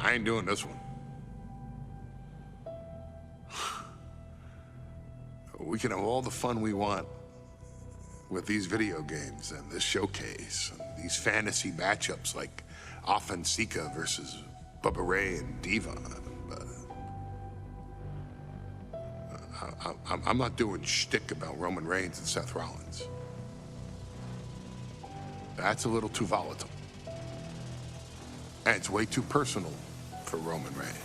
I ain't doing this one. We can have all the fun we want with these video games and this showcase and these fantasy matchups like Offensica versus Bubba Ray and Diva. But I'm not doing shtick about Roman Reigns and Seth Rollins. That's a little too volatile. And it's way too personal for Roman Reigns.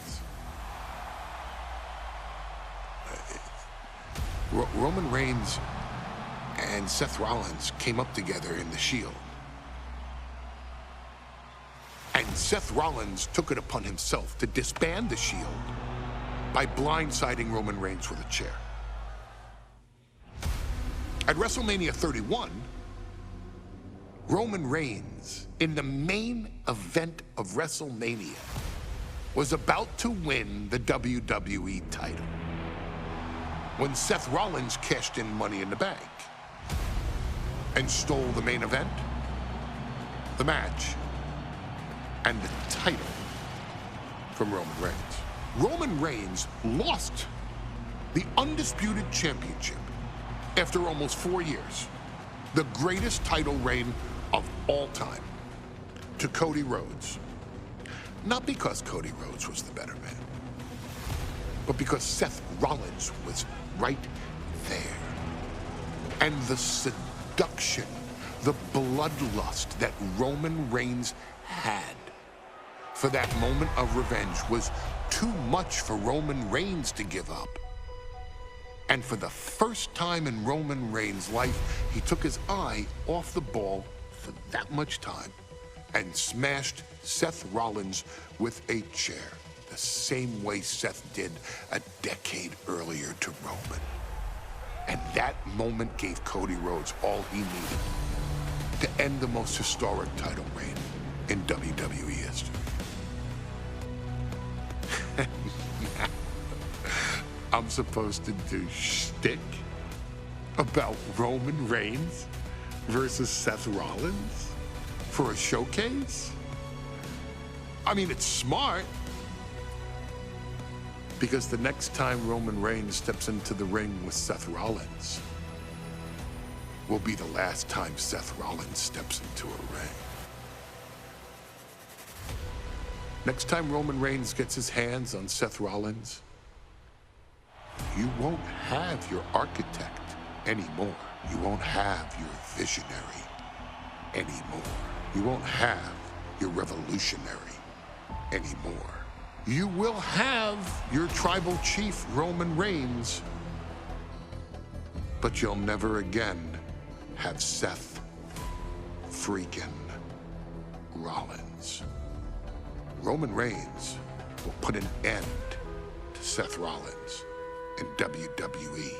Roman Reigns and Seth Rollins came up together in the Shield. And Seth Rollins took it upon himself to disband the Shield by blindsiding Roman Reigns with a chair. At WrestleMania 31, Roman Reigns, in the main event of WrestleMania, was about to win the WWE title when Seth Rollins cashed in Money in the Bank and stole the main event, the match, and the title from Roman Reigns. Roman Reigns lost the Undisputed Championship after almost 4 years, the greatest title reign of all time, to Cody Rhodes. Not because Cody Rhodes was the better man, but because Seth Rollins was right there. And the seduction, the bloodlust that Roman Reigns had for that moment of revenge was too much for Roman Reigns to give up. And for the first time in Roman Reigns' life, he took his eye off the ball for that much time and smashed Seth Rollins with a chair, the same way Seth did a decade earlier to Roman. And that moment gave Cody Rhodes all he needed to end the most historic title reign in WWE history. I'm supposed to do shtick about Roman Reigns versus Seth Rollins for a showcase? I mean, it's smart, because the next time Roman Reigns steps into the ring with Seth Rollins will be the last time Seth Rollins steps into a ring. Next time Roman Reigns gets his hands on Seth Rollins, you won't have your architect anymore. You won't have your visionary anymore. You won't have your revolutionary anymore. You will have your tribal chief, Roman Reigns, but you'll never again have Seth Freakin Rollins. Roman Reigns will put an end to Seth Rollins in WWE.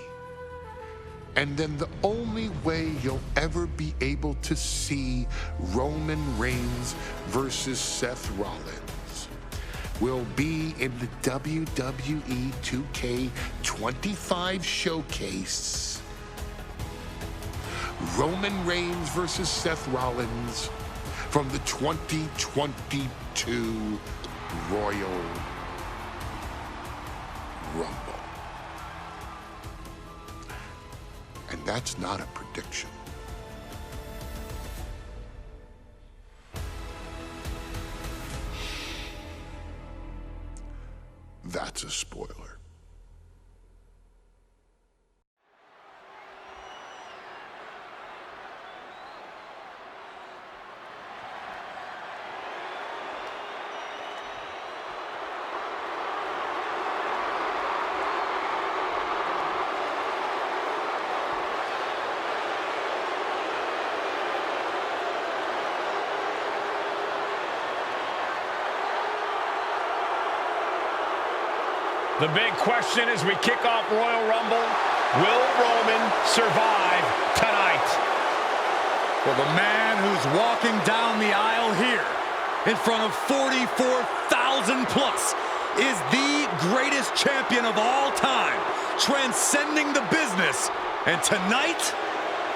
And then the only way you'll ever be able to see Roman Reigns versus Seth Rollins will be in the WWE 2K25 showcase. Roman Reigns versus Seth Rollins from the 2022 Royal Rumble. And that's not a prediction. That's a spoiler. The big question as we kick off Royal Rumble, will Roman survive tonight? Well, the man who's walking down the aisle here in front of 44,000 plus is the greatest champion of all time, transcending the business. And tonight,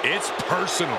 it's personal.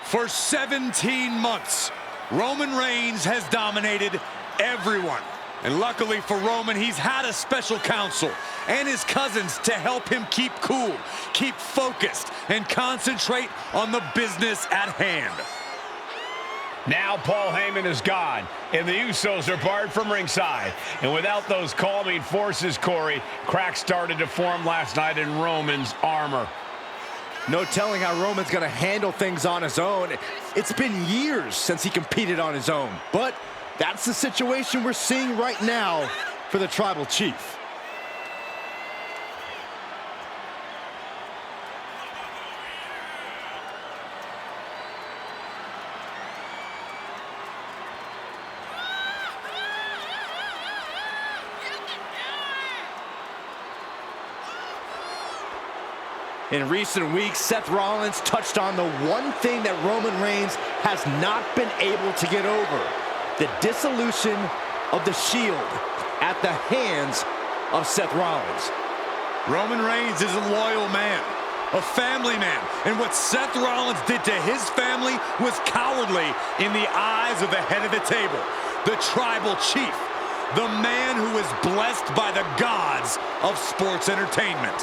For 17 months, Roman Reigns has dominated everyone. And luckily for Roman, he's had a special counsel and his cousins to help him keep cool, keep focused, and concentrate on the business at hand. Now Paul Heyman is gone, and the Usos are barred from ringside. And without those calming forces, Corey, cracks started to form last night in Roman's armor. No telling how Roman's going to handle things on his own. It's been years since he competed on his own, but that's the situation we're seeing right now for the Tribal Chief. In recent weeks, Seth Rollins touched on the one thing that Roman Reigns has not been able to get over: the dissolution of the Shield at the hands of Seth Rollins. Roman Reigns is a loyal man, a family man, and what Seth Rollins did to his family was cowardly in the eyes of the head of the table, the Tribal Chief, the man who is blessed by the gods of sports entertainment.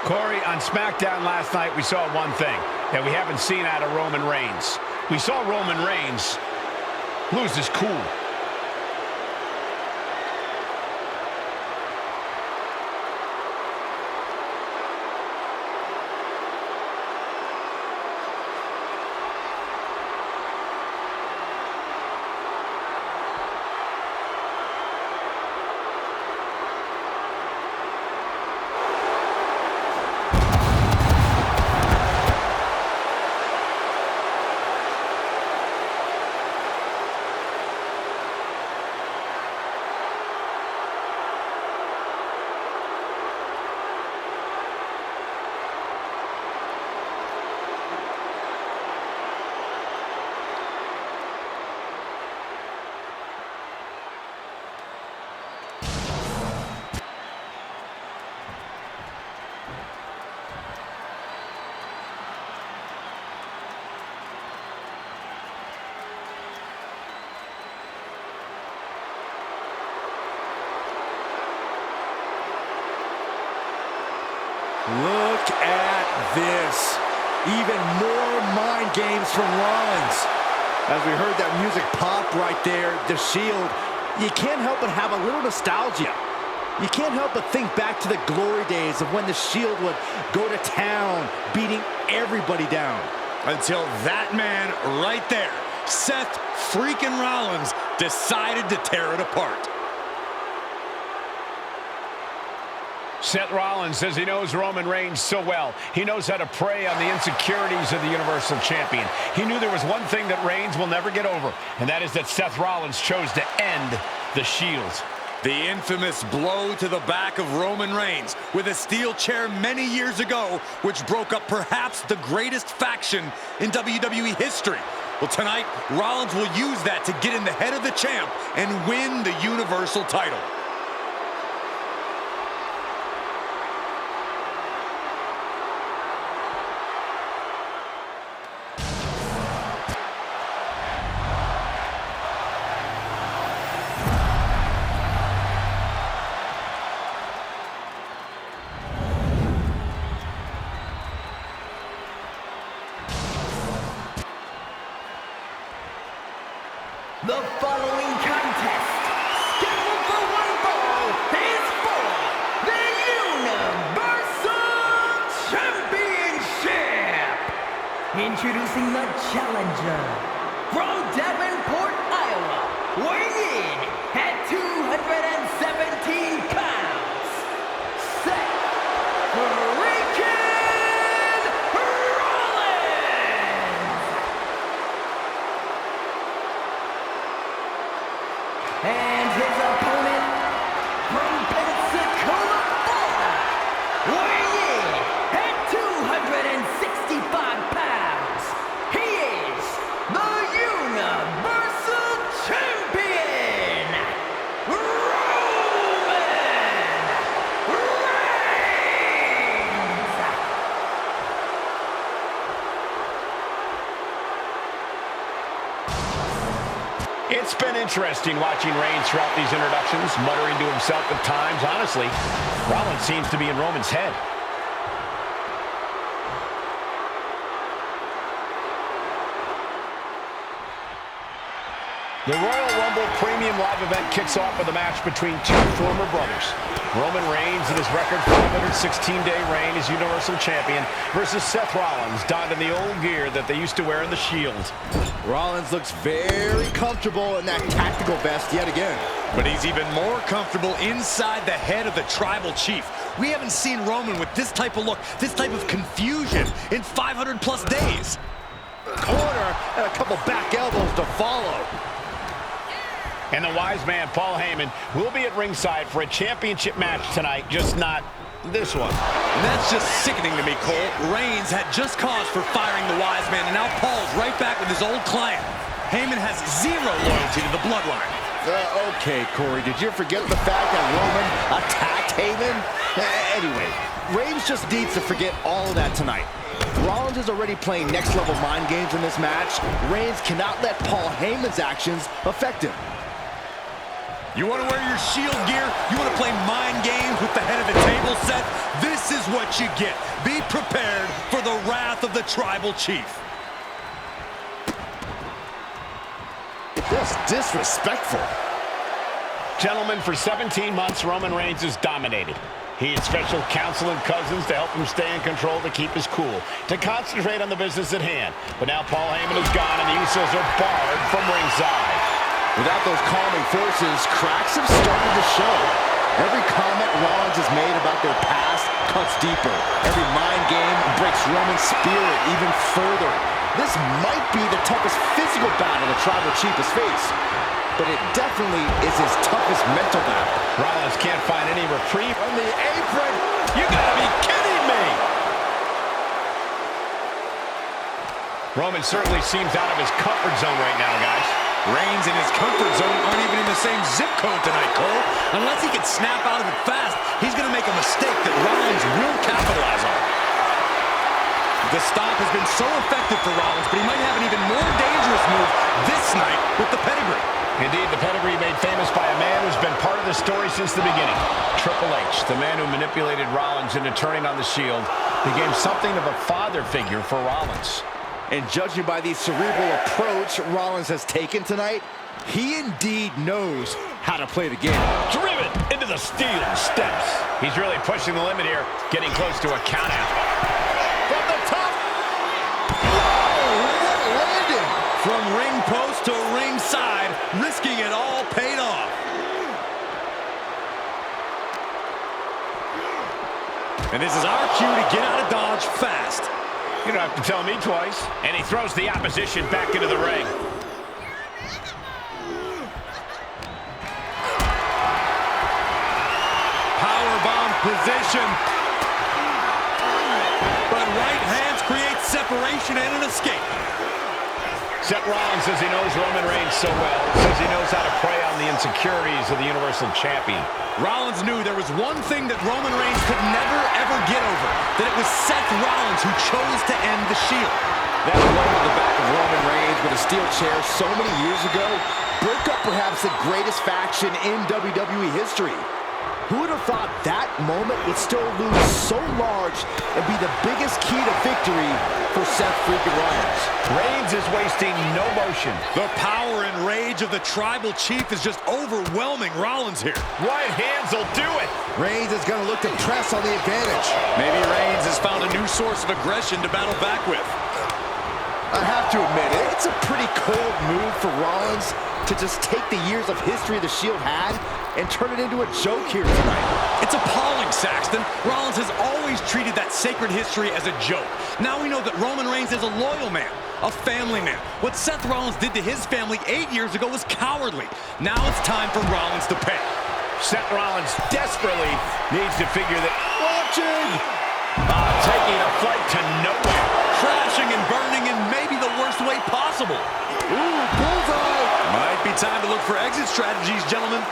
Corey, on SmackDown last night, we saw one thing that we haven't seen out of Roman Reigns. We saw Roman Reigns lose his cool. Look at this. Even more mind games from Rollins. As we heard that music pop right there, the Shield, you can't help but have a little nostalgia. You can't help but think back to the glory days of when the Shield would go to town, beating everybody down. Until that man right there, Seth Freakin Rollins, decided to tear it apart. Seth Rollins says he knows Roman Reigns so well. He knows how to prey on the insecurities of the Universal Champion. He knew there was one thing that Reigns will never get over, and that is that Seth Rollins chose to end the Shield. The infamous blow to the back of Roman Reigns with a steel chair many years ago, which broke up perhaps the greatest faction in WWE history. Well, tonight, Rollins will use that to get in the head of the champ and win the Universal title. The following contest, scheduled for one fall, is for the Universal Championship. Introducing the challenger from Davenport, Iowa, weighing in at 217 pounds, Seth Freakin Rollins. And his opponent It's been interesting watching Reigns throughout these introductions, muttering to himself at times. Honestly, Rollins seems to be in Roman's head. The Royal Rumble Premium Live event kicks off with a match between two former brothers. Roman Reigns in his record 516-day reign as Universal Champion versus Seth Rollins, donned in the old gear that they used to wear in the Shield. Rollins looks very comfortable in that tactical vest yet again. But he's even more comfortable inside the head of the Tribal Chief. We haven't seen Roman with this type of look, this type of confusion in 500+ days. Corner and a couple back elbows to follow. And the wise man, Paul Heyman, will be at ringside for a championship match tonight, just not this one. And that's just sickening to me, Cole. Reigns had just cause for firing the wise man, and now Paul's right back with his old client. Heyman has zero loyalty to the bloodline. Okay, Corey, did you forget the fact that Roman attacked Heyman? Anyway, Reigns just needs to forget all of that tonight. Rollins is already playing next-level mind games in this match. Reigns cannot let Paul Heyman's actions affect him. You want to wear your Shield gear? You want to play mind games with the head of the table, Seth? This is what you get. Be prepared for the wrath of the Tribal Chief. Just disrespectful. Gentlemen, for 17 months, Roman Reigns has dominated. He had special counsel and cousins to help him stay in control, to keep his cool, to concentrate on the business at hand. But now Paul Heyman is gone, and the Usos are barred from ringside. Without those calming forces, cracks have started to show. Every comment Rollins has made about their past cuts deeper. Every mind game breaks Roman's spirit even further. This might be the toughest physical battle the Tribal Chief has faced, but it definitely is his toughest mental battle. Rollins can't find any reprieve On the apron! You gotta be kidding me! Roman certainly seems out of his comfort zone right now, guys. Reigns and his comfort zone aren't even in the same zip code tonight, Cole. Unless he can snap out of it fast, he's going to make a mistake that Rollins will capitalize on. The stomp has been so effective for Rollins, but he might have an even more dangerous move this night with the pedigree. Indeed, the pedigree made famous by a man who's been part of the story since the beginning. Triple H, the man who manipulated Rollins into turning on the Shield, became something of a father figure for Rollins. And judging by the cerebral approach Rollins has taken tonight, he indeed knows how to play the game. Driven into the steel steps. He's really pushing the limit here, getting close to a countout. From the top! Oh, what a landing! From ring post to ringside, risking it all paid off. And this is our cue to get out of Dodge fast. You don't have to tell me twice. And he throws the opposition back into the ring. Powerbomb position. But right hands create separation and an escape. Seth Rollins says he knows Roman Reigns so well. Says he knows how to prey on the insecurities of the Universal Champion. Rollins knew there was one thing that Roman Reigns could never, ever get over. That it was Seth Rollins who chose to end the Shield. That blow to the back of Roman Reigns with a steel chair so many years ago broke up perhaps the greatest faction in WWE history. Who would have thought that moment would still loom so large and be the biggest key to victory for Seth Freakin Rollins? Reigns is wasting no motion. The power and rage of the Tribal Chief is just overwhelming Rollins here. Right hands will do it. Reigns is going to look to press on the advantage. Maybe Reigns has found a new source of aggression to battle back with. I have to admit, it's a pretty cold move for Rollins to just take the years of history the Shield had and turn it into a joke here tonight. It's appalling, Saxton. Rollins has always treated that sacred history as a joke. Now we know that Roman Reigns is a loyal man, a family man. What Seth Rollins did to his family 8 years ago was cowardly. Now it's time for Rollins to pay. Seth Rollins desperately needs to figure that Watching! taking a flight to nowhere. Crashing and burning in maybe the worst way possible. Ooh, bullseye! Might be time to look for exit strategies, gentlemen.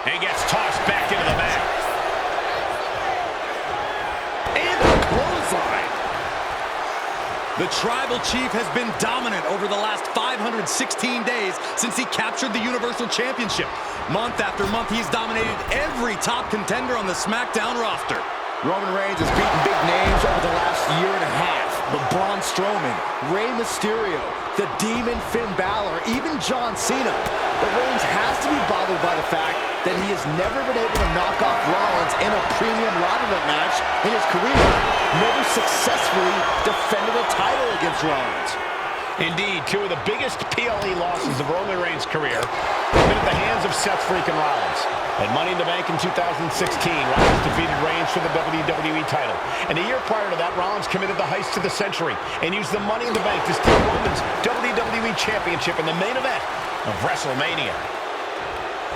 And gets tossed back into the mat. And a clothesline. The Tribal Chief has been dominant over the last 516 days since he captured the Universal Championship. Month after month, he's dominated every top contender on the SmackDown roster. Roman Reigns has beaten big names over the last year and a half. But Braun Strowman, Rey Mysterio, the Demon Finn Balor, even John Cena. But Reigns has to be bothered by the fact that he has never been able to knock off Rollins in a premium ladder match in his career. Never successfully defended a title against Rollins. Indeed, two of the biggest PLE losses of Roman Reigns' career have been at the hands of Seth Freakin Rollins. At Money in the Bank in 2016, Rollins defeated Reigns for the WWE title. And a year prior to that, Rollins committed the heist of the century and used the Money in the Bank to steal Roman's WWE Championship in the main event of WrestleMania.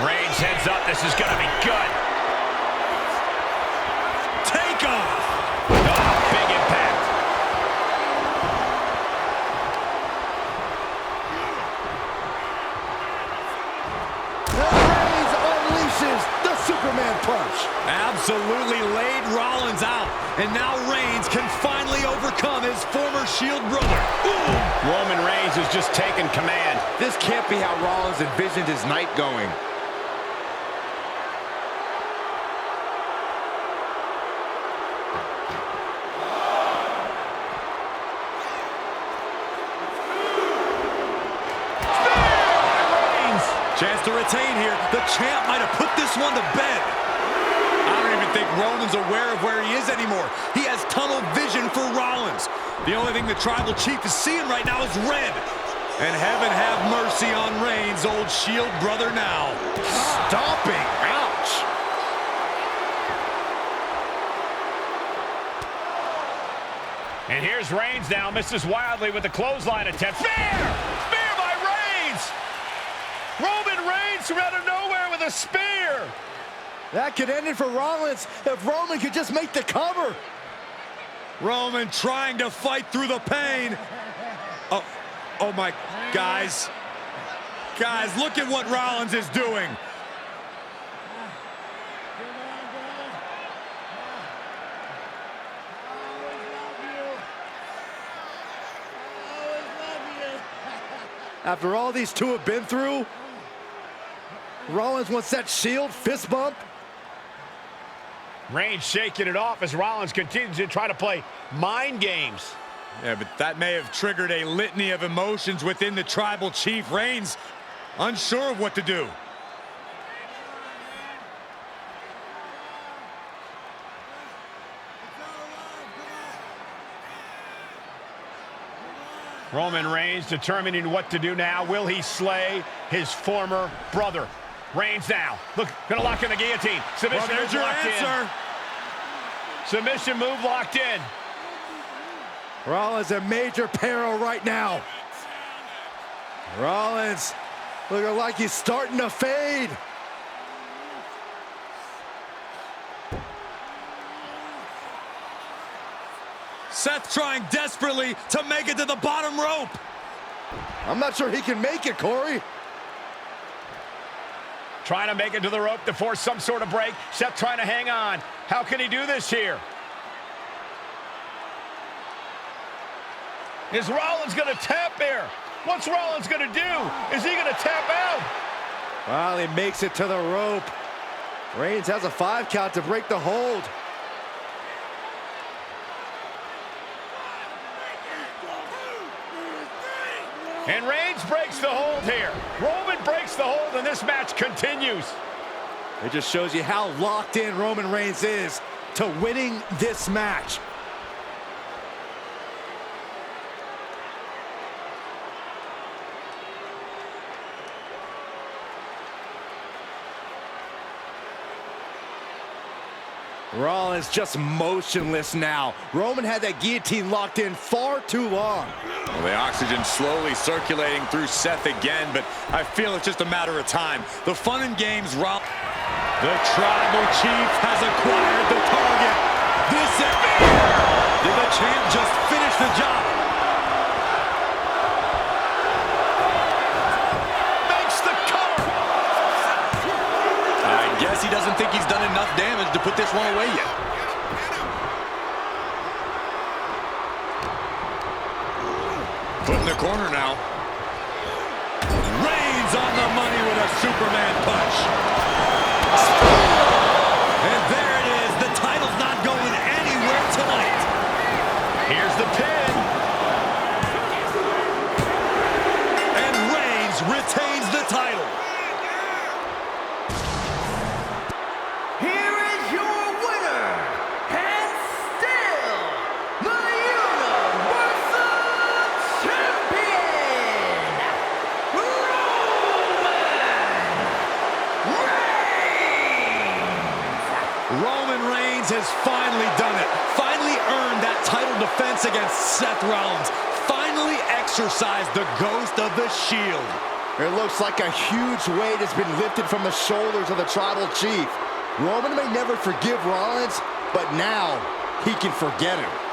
Reigns heads up. This is going to be good. Take off! Oh, big impact. Reigns unleashes the Superman punch. Absolutely laid Rollins out. And now Reigns can finally overcome his former Shield brother. Ooh. Roman Reigns has just taken command. This can't be how Rollins envisioned his night going. Chance to retain here. The champ might have put this one to bed. I don't even think Roman's aware of where he is anymore. He has tunnel vision for Rollins. The only thing the Tribal Chief is seeing right now is red. And heaven have mercy on Reigns, old Shield brother now. Stomping. Ouch. And here's Reigns now, misses wildly with the clothesline attempt. Spear! Spear by Reigns! Roman Reigns from out of nowhere with a spear! That could end it for Rollins if Roman could just make the cover. Roman trying to fight through the pain. Oh my, guys. Guys, look at what Rollins is doing. After all these two have been through, Rollins wants that Shield fist bump. Reigns shaking it off as Rollins continues to try to play mind games. Yeah, but that may have triggered a litany of emotions within the Tribal Chief. Reigns unsure of what to do. Roman Reigns determining what to do now. Will he slay his former brother? Reigns now. Look, gonna lock in the guillotine. Submission Well, there's move your locked answer. in. Submission move locked in. Rollins in major peril right now. Rollins looking like he's starting to fade. Seth trying desperately to make it to the bottom rope. I'm not sure he can make it, Corey. Trying to make it to the rope to force some sort of break. Seth trying to hang on. How can he do this here? Is Rollins going to tap here? What's Rollins going to do? Is he going to tap out? Well, he makes it to the rope. Reigns has a 5 count to break the hold. And Reigns breaks the hold here. Roman breaks the hold, and this match continues. It just shows you how locked in Roman Reigns is to winning this match. Rollins just motionless now. Roman had that guillotine locked in far too long. Well, the oxygen slowly circulating through Seth again, but I feel it's just a matter of time. The fun and games, the Tribal Chief has acquired the target. This is... Did the champ just finish the job? Makes the cover. I guess he doesn't think he's done enough damage to put this one away yet. Put in the corner now. Reigns on the money with a Superman punch. And there it is. The title's not going anywhere tonight. Here's the pin. And Reigns retains the title. Here is your winner, and still the Universal Champion, Roman Reigns has finally done it. Finally earned that title defense against Seth Rollins. Finally exercised the ghost of the Shield. It looks like a huge weight has been lifted from the shoulders of the Tribal Chief. Roman may never forgive Rollins, but now he can forget him.